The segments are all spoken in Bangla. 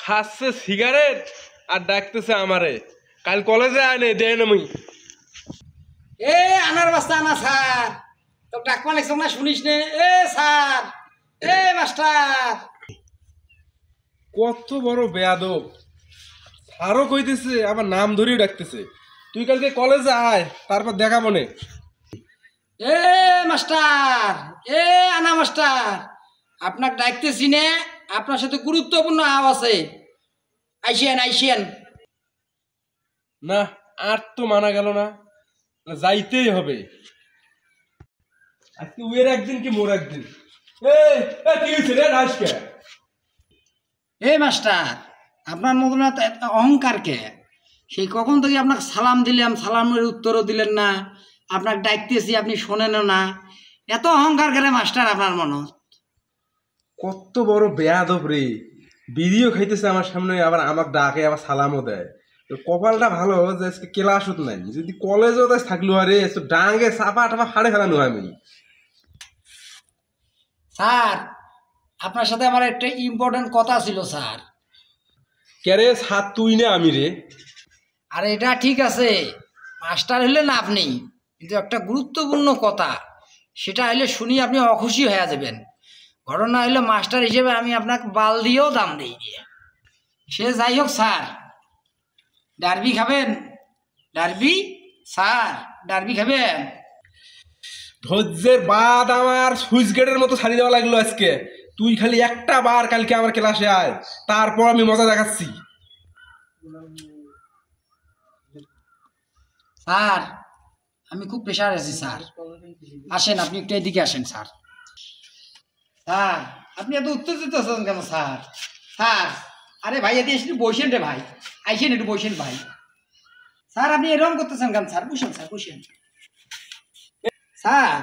খাচ্ছে সিগারেট আর ডাকতেছে আমারে। কাল কলেজে আয় নেই দেয় না মুই। এ আনার বাস্তা আনা স্যার, তো ডাকবা লাগছ না শুনিস নে? এ স্যার, এ মাস্টার। কত বড় বেয়াদব, স্যারও কইতেছে আবার নাম ধরেই ডাকতেছে। তুই কালকে কলেজে আয়, তারপর দেখাবো নে। এ মাস্টার, এ আনা মাস্টার, আপনাকে ডাকতেছি নে, আপনার সাথে গুরুত্বপূর্ণ আওয়াজ আছে। আইসেন আইসেন। না, আর তো মানা গেল না, যাইতেই হবে। আজকে উয়ের একদিন কি মোর একদিন। কি হয়েছে রে আজকে? এ মাস্টার, আপনার মতন এত অহংকার কে? সেই কখন থেকে আপনাকে সালাম দিলাম, সালামের উত্তরও দিলেন না। আপনাকে ডাকতেছি, আপনি শোনেনও না। এত অহংকার করে মাস্টার আপনার মনে? কত বড় বেয়াদব রে, বিড়িও খাইতেছে আমার সামনে, আবার আমাকে ডাকে, আবার সালামও দেয়। তো কপালটা ভালো যে আজকে ক্লাসও নাই, যদি কলেজও তাই থাকলো আরে তো ডাঙ্গে চাপা টাপা ফাড়ে ফেলানো হয় আমি। স্যার, আপনার সাথে আমার একটা ইম্পর্টেন্ট কথা ছিল স্যার। ক্যারে সাত তুই না আমি রে? আর এটা ঠিক আছে, মাস্টার হলেন আপনি, কিন্তু একটা গুরুত্বপূর্ণ কথা, সেটা হলে শুনি আপনি অখুশি হয়ে যাবেন। ঘটনা হলো মাস্টার হিসেবে আমি আপনাকে বাল দিয়েও দাম দিই দিয়ে। সে যাই হোক স্যার, ডারবি খাবেন? ডারবি স্যার, ডারবি খাবেন? ধৈর্যের বাদ আমার সুইচ গেটের মতো ছাড়িয়ে দেওয়া লাগলো আজকে। তুই খালি একটা বার কালকে আমার ক্লাসে আয়, তারপর আমি মজা দেখাচ্ছি। স্যার, আমি খুব প্রেশার আছি স্যার। আসেন, আপনি একটু এদিকে আসেন স্যার। স্যার, আপনি এত উত্তেজিত আছেন কেন স্যার? স্যার, আরে ভাই এদিকে একটু বসেন রে ভাই, আইসেন একটু বসেন ভাই। স্যার, আপনি এরকম করতেছেন কেন স্যার? বসেন স্যার, বসেন। স্যার,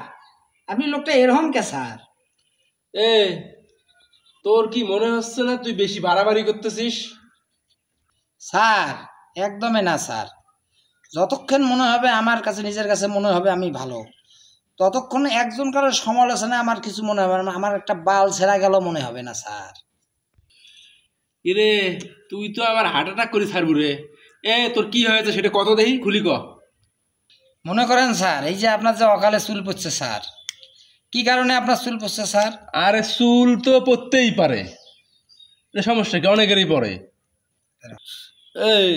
আপনি লোকটা এরকম কে স্যার? এ, তোর কি মনে হচ্ছে না তুই বেশি বাড়াবাড়ি করতেছিস? স্যার, একদমই না স্যার। যতক্ষণ মনে হবে আমার কাছে, নিজের কাছে মনে হবে আমি ভালো, ততক্ষণ একজন কারোর সমালোচনা আমার কিছু মনে হবে না। আমার একটা বাল ছেঁড়া গেল মনে হবে না স্যার। ইরে, তুই তো আমার হার্ট অ্যাটাক করে ছাড়বু রে। তোর কি হয়েছে সেটা কত দেখি, খুলি ক। মনে করেন স্যার, এই যে আপনার যে অকালে চুল পড়ছে স্যার, কি কারণে আপনার চুল পড়ছে স্যার? আরে চুল তো পড়তেই পারে, সমস্যা কি? অনেকেরই পড়ে। এই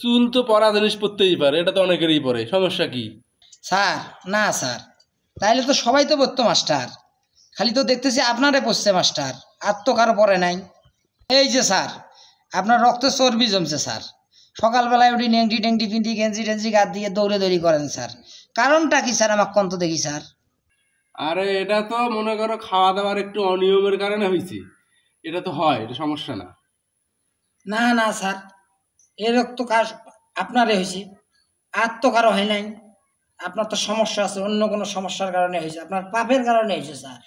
চুল তো পরা জিনিস পড়তেই পারে, এটা তো অনেকেরই পড়ে, সমস্যা কি? স্যার, না স্যার, তাইলে তো সবাই তো পড়তো মাস্টার, খালি তো দেখতেছি আপনারে পড়ছে মাস্টার, আর তো কারো পড়ে নাই। এই যে স্যার, আপনার রক্তে চর্বি জমছে স্যার। সকালবেলায় উঠি নেংটি টেংটি পিন্টি গেঞ্জি টেঞ্জি গাদ দিয়ে দৌড়ে দৌড়ি করেন স্যার, কারণটা কি স্যার? আমাকে কন্ত দেখি স্যার। আরে এটা তো মনে করো খাওয়া দাওয়ার একটু অনিয়মের কারণে হয়েছে, এটা তো হয়, এটা সমস্যা না। না না স্যার, এ রক্ত কার আপনারে হয়েছে, আর তো কারো হয় নাই। আপনার তো সমস্যা আছে, অন্য কোনো সমস্যার কারণে হয়েছে, আপনার পাপের কারণে হয়েছে স্যার।